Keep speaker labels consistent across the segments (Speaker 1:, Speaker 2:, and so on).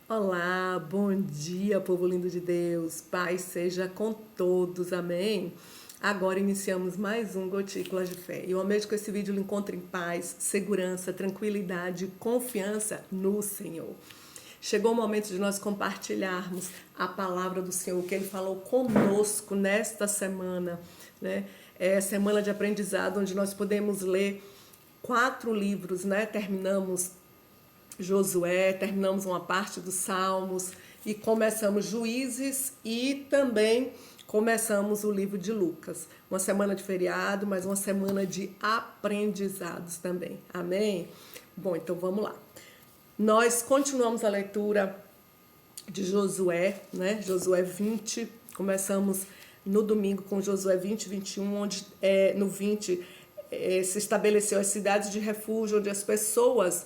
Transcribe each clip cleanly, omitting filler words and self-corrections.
Speaker 1: Olá, bom dia, povo lindo de Deus. Paz seja com todos, amém? Agora iniciamos mais um Gotículas de Fé. E eu almejo que esse vídeo lhe encontre em paz, segurança, tranquilidade e confiança no Senhor. Chegou o momento de nós compartilharmos a palavra do Senhor, que Ele falou conosco nesta semana, né? É semana de aprendizado, onde nós podemos ler 4 livros, né? Terminamos Josué, terminamos uma parte dos Salmos e começamos Juízes e também começamos o livro de Lucas. Uma semana de feriado, mas uma semana de aprendizados também. Amém? Bom, então vamos lá. Nós continuamos a leitura de Josué, né? Josué 20. Começamos no domingo com Josué 20 e 21, onde no 20 se estabeleceu as cidades de refúgio, onde as pessoas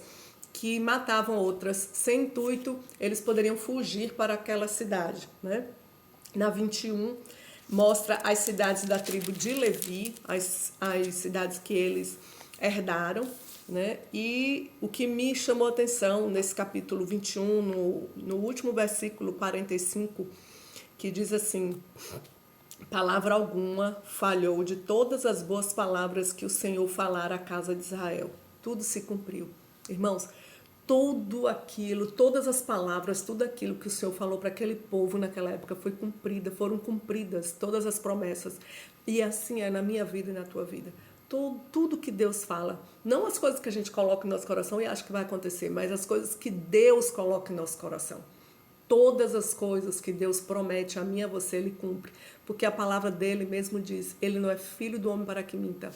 Speaker 1: que matavam outras sem intuito, eles poderiam fugir para aquela cidade, né? Na 21, mostra as cidades da tribo de Levi, as cidades que eles herdaram, né? E o que me chamou a atenção nesse capítulo 21, no último versículo 45, que diz assim: palavra alguma falhou de todas as boas palavras que o Senhor falara à casa de Israel. Tudo se cumpriu. Irmãos, tudo aquilo, todas as palavras, tudo aquilo que o Senhor falou para aquele povo naquela época foi cumprida, foram cumpridas todas as promessas. E assim é na minha vida e na tua vida. Tudo que Deus fala, não as coisas que a gente coloca no nosso coração e acha que vai acontecer, mas as coisas que Deus coloca em nosso coração. Todas as coisas que Deus promete a mim e a você, Ele cumpre. Porque a palavra dele mesmo diz, Ele não é filho do homem para que minta.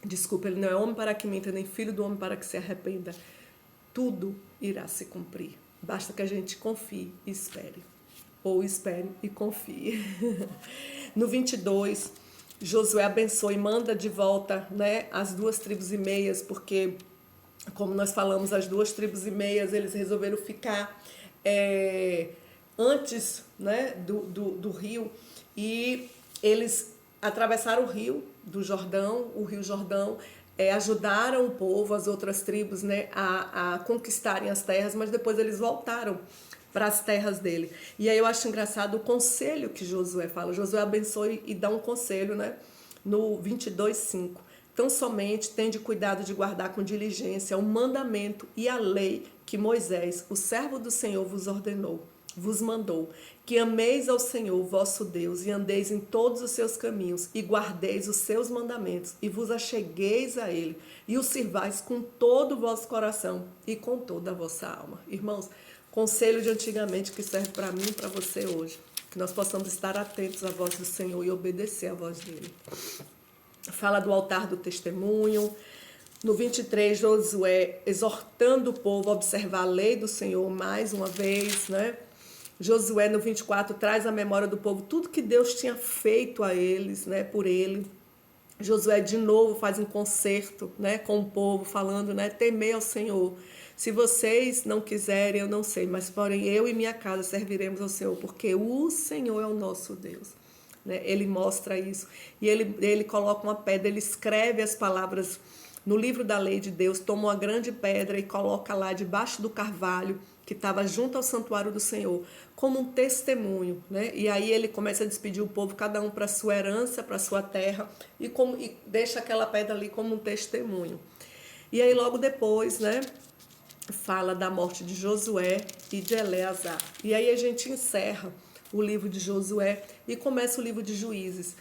Speaker 1: Desculpa, Ele não é homem para que minta, nem filho do homem para que se arrependa. Tudo irá se cumprir. Basta que a gente confie e espere. Ou espere e confie. No 22, Josué abençoa e manda de volta, né, as 2,5 tribos, porque, como nós falamos, as 2,5 tribos, eles resolveram ficar antes, né, do rio, e eles atravessaram o rio Jordão, ajudaram o povo, as outras tribos, né, a conquistarem as terras, mas depois eles voltaram para as terras dele. E aí eu acho engraçado o conselho que Josué fala. Josué abençoa e dá um conselho, né, no 22:5. Tão somente tende cuidado de guardar com diligência o mandamento e a lei que Moisés, o servo do Senhor, vos mandou, que ameis ao Senhor vosso Deus e andeis em todos os seus caminhos e guardeis os seus mandamentos e vos achegueis a ele e o sirvais com todo o vosso coração e com toda a vossa alma. Irmãos, conselho de antigamente que serve para mim e para você hoje, que nós possamos estar atentos à voz do Senhor e obedecer à voz dele. Fala do altar do testemunho. No 23, Josué exortando o povo a observar a lei do Senhor mais uma vez, né? Josué, no 24, traz à memória do povo tudo que Deus tinha feito a eles, né, por ele. Josué, de novo, faz um concerto, né, com o povo, falando, né, temei ao Senhor. Se vocês não quiserem, eu não sei, mas porém eu e minha casa serviremos ao Senhor, porque o Senhor é o nosso Deus. Né? Ele mostra isso. E ele coloca uma pedra, ele escreve as palavras no livro da lei de Deus, toma uma grande pedra e coloca lá debaixo do carvalho que estava junto ao santuário do Senhor, como um testemunho, né? E aí ele começa a despedir o povo, cada um para a sua herança, para a sua terra, e deixa aquela pedra ali como um testemunho. E aí logo depois, né, fala da morte de Josué e de Eleazar. E aí a gente encerra o livro de Josué e começa o livro de Juízes.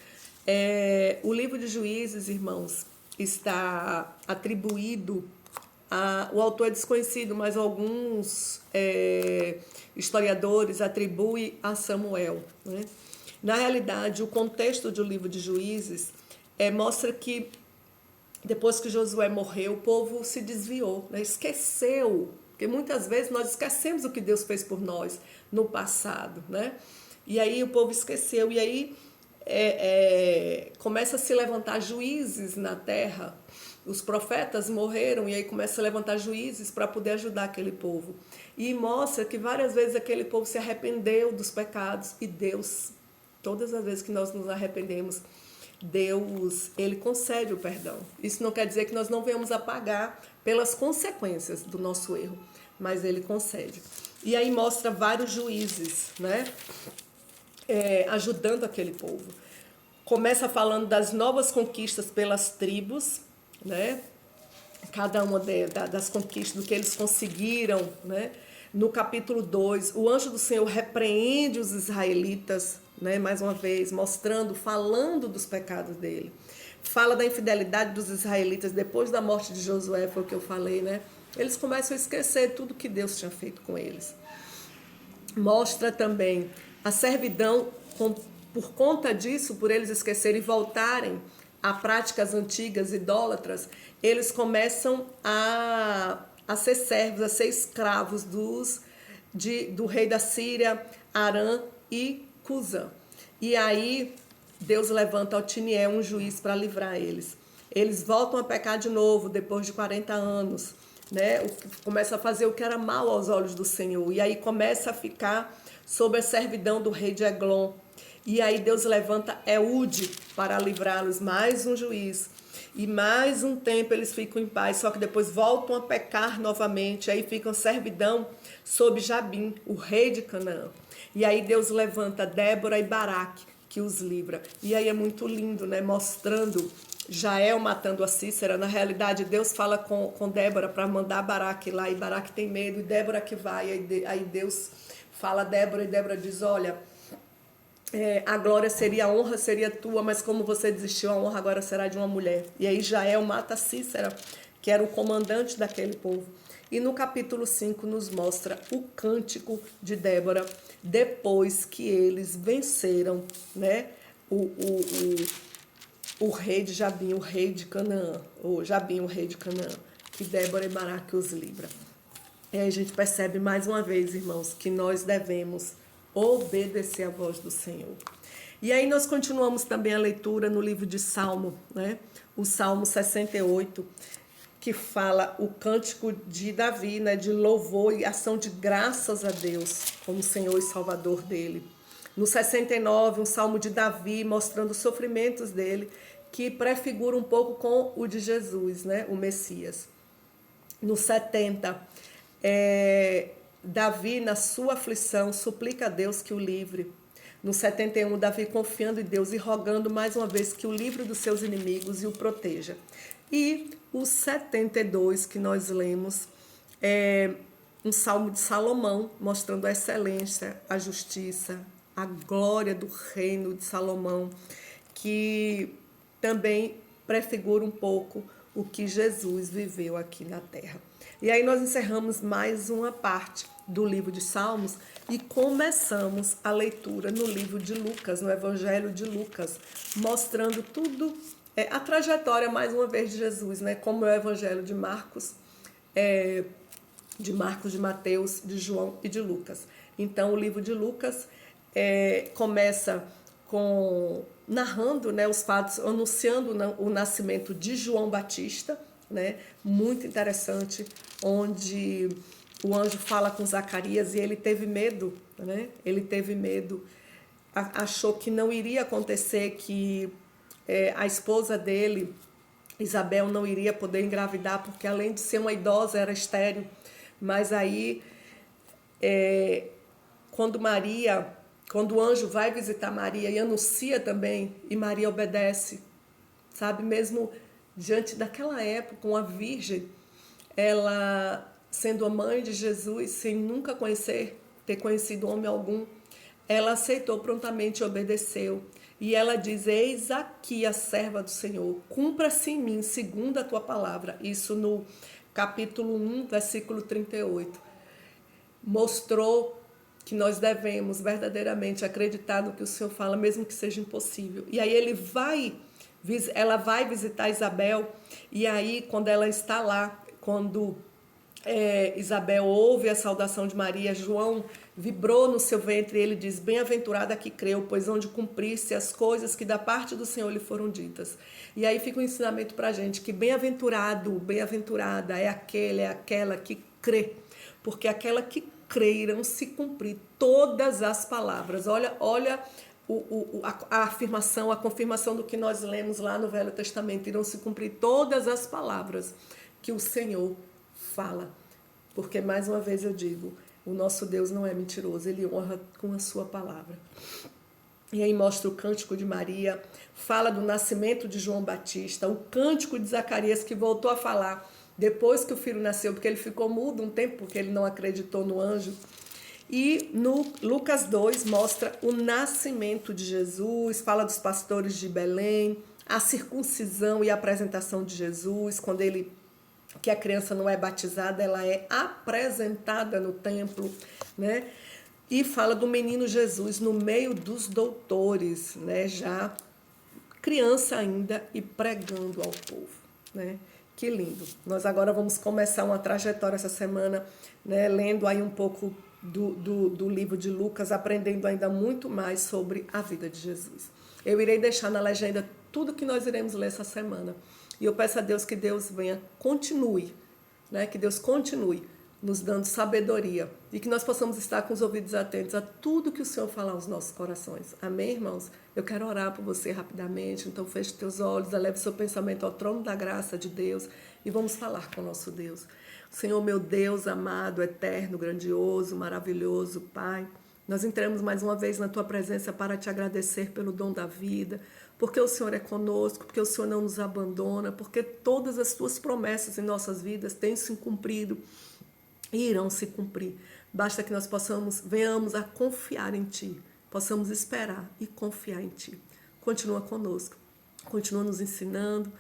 Speaker 1: O livro de Juízes, irmãos, está atribuído o autor é desconhecido, mas alguns historiadores atribuem a Samuel. Né? Na realidade, o contexto do livro de Juízes mostra que depois que Josué morreu, o povo se desviou, né? Esqueceu, porque muitas vezes nós esquecemos o que Deus fez por nós no passado, né? E aí o povo esqueceu, e aí começa a se levantar juízes na terra. Os profetas morreram e aí começa a levantar juízes para poder ajudar aquele povo. E mostra que várias vezes aquele povo se arrependeu dos pecados e Deus, todas as vezes que nós nos arrependemos, Deus, Ele concede o perdão. Isso não quer dizer que nós não venhamos a pagar pelas consequências do nosso erro, mas Ele concede. E aí mostra vários juízes, né? Ajudando aquele povo. Começa falando das novas conquistas pelas tribos, né? Cada uma das conquistas, do que eles conseguiram, né? No capítulo 2, o anjo do Senhor repreende os israelitas, né? Mais uma vez, mostrando, falando dos pecados dele. Fala da infidelidade dos israelitas depois da morte de Josué, foi o que eu falei, né? Eles começam a esquecer tudo que Deus tinha feito com eles. Mostra também a servidão por conta disso, por eles esquecerem e voltarem a práticas antigas, idólatras, eles começam a ser servos, a ser escravos do rei da Síria, Arã e Cusã. E aí Deus levanta Otiniel, um juiz, para livrar eles. Eles voltam a pecar de novo, depois de 40 anos. Né? Começa a fazer o que era mal aos olhos do Senhor. E aí começa a ficar sob a servidão do rei de Eglon. E aí Deus levanta Eude para livrá-los, mais um juiz. E mais um tempo eles ficam em paz, só que depois voltam a pecar novamente. Aí ficam servidão sob Jabim, o rei de Canaã. E aí Deus levanta Débora e Baraque, que os livra. E aí é muito lindo, né? Mostrando Jael matando a Cícera. Na realidade, Deus fala com Débora para mandar Baraque lá. E Baraque tem medo, e Débora que vai. Aí Deus fala a Débora, e Débora diz, olha, a glória seria, a honra seria tua, mas como você desistiu, a honra agora será de uma mulher. E aí Jael mata Cícera, que era o comandante daquele povo. E no capítulo 5 nos mostra o cântico de Débora, depois que eles venceram, né, o rei de Jabim, o rei de Canaã, ou Jabim, o rei de Canaã, que Débora e Baraque os livra. E aí a gente percebe mais uma vez, irmãos, que nós devemos obedecer à voz do Senhor. E aí nós continuamos também a leitura no livro de Salmo, né? O Salmo 68, que fala o cântico de Davi, né? De louvor e ação de graças a Deus como Senhor e Salvador dele. No 69, um salmo de Davi mostrando os sofrimentos dele, que prefigura um pouco com o de Jesus, né? O Messias. No 70, Davi, na sua aflição, suplica a Deus que o livre. No 71, Davi confiando em Deus e rogando mais uma vez que o livre dos seus inimigos e o proteja. E o 72 que nós lemos é um salmo de Salomão, mostrando a excelência, a justiça, a glória do reino de Salomão, que também prefigura um pouco o que Jesus viveu aqui na terra. E aí nós encerramos mais uma parte do livro de Salmos e começamos a leitura no livro de Lucas, no Evangelho de Lucas, mostrando tudo, a trajetória, mais uma vez, de Jesus, né? Como é o Evangelho de Marcos, de Mateus, de João e de Lucas. Então, o livro de Lucas começa narrando, né, os fatos, anunciando o nascimento de João Batista, né, muito interessante, onde o anjo fala com Zacarias e ele teve medo, né? Ele teve medo, achou que não iria acontecer, que a esposa dele, Isabel, não iria poder engravidar, porque além de ser uma idosa, era estéril. Mas aí, quando o anjo vai visitar Maria e anuncia também, e Maria obedece, sabe? Mesmo diante daquela época, uma virgem, ela sendo a mãe de Jesus, sem nunca ter conhecido homem algum, ela aceitou prontamente e obedeceu. E ela diz, eis aqui a serva do Senhor, cumpra-se em mim segundo a tua palavra. Isso no capítulo 1, versículo 38. Mostrou que nós devemos verdadeiramente acreditar no que o Senhor fala, mesmo que seja impossível. E aí ela vai visitar Isabel, e aí quando ela está lá, quando Isabel ouve a saudação de Maria, João vibrou no seu ventre, e ele diz, bem-aventurada que creu, pois onde cumprisse as coisas que da parte do Senhor lhe foram ditas. E aí fica um ensinamento para a gente, que bem-aventurado, bem-aventurada é aquela que crê, porque aquela que crê irão se cumprir todas as palavras. Olha a afirmação, a confirmação do que nós lemos lá no Velho Testamento, irão se cumprir todas as palavras que o Senhor fala. Porque, mais uma vez eu digo, O nosso Deus não é mentiroso, ele honra com a sua palavra. E aí mostra o cântico de Maria, fala do nascimento de João Batista, o cântico de Zacarias que voltou a falar depois que o filho nasceu, porque ele ficou mudo um tempo, porque ele não acreditou no anjo. E no Lucas 2 mostra o nascimento de Jesus, fala dos pastores de Belém, a circuncisão e a apresentação de Jesus, quando que a criança não é batizada, ela é apresentada no templo, né? E fala do menino Jesus no meio dos doutores, né? Já criança ainda e pregando ao povo, né? Que lindo. Nós agora vamos começar uma trajetória essa semana, né? Lendo aí um pouco do livro de Lucas, aprendendo ainda muito mais sobre a vida de Jesus. Eu irei deixar na legenda tudo que nós iremos ler essa semana. E eu peço a Deus que Deus continue, né? Que Deus continue nos dando sabedoria e que nós possamos estar com os ouvidos atentos a tudo que o Senhor falar aos nossos corações. Amém, irmãos? Eu quero orar por você rapidamente, então feche teus olhos, eleve seu pensamento ao trono da graça de Deus e vamos falar com o nosso Deus. Senhor, meu Deus amado, eterno, grandioso, maravilhoso, Pai, nós entramos mais uma vez na Tua presença para Te agradecer pelo dom da vida, porque o Senhor é conosco, porque o Senhor não nos abandona, porque todas as Tuas promessas em nossas vidas têm se cumprido e irão se cumprir. Basta que nós venhamos a confiar em Ti, possamos esperar e confiar em Ti. Continua conosco, continua nos ensinando,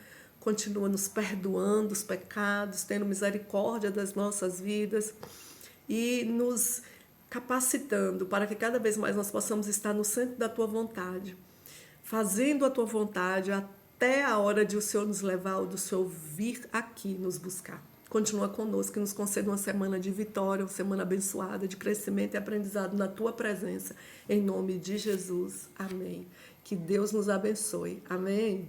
Speaker 1: continua nos perdoando os pecados, tendo misericórdia das nossas vidas e nos capacitando para que cada vez mais nós possamos estar no centro da Tua vontade, fazendo a Tua vontade até a hora de o Senhor nos levar ou do Senhor vir aqui nos buscar. Continua conosco e nos conceda uma semana de vitória, uma semana abençoada, de crescimento e aprendizado na Tua presença. Em nome de Jesus. Amém. Que Deus nos abençoe. Amém.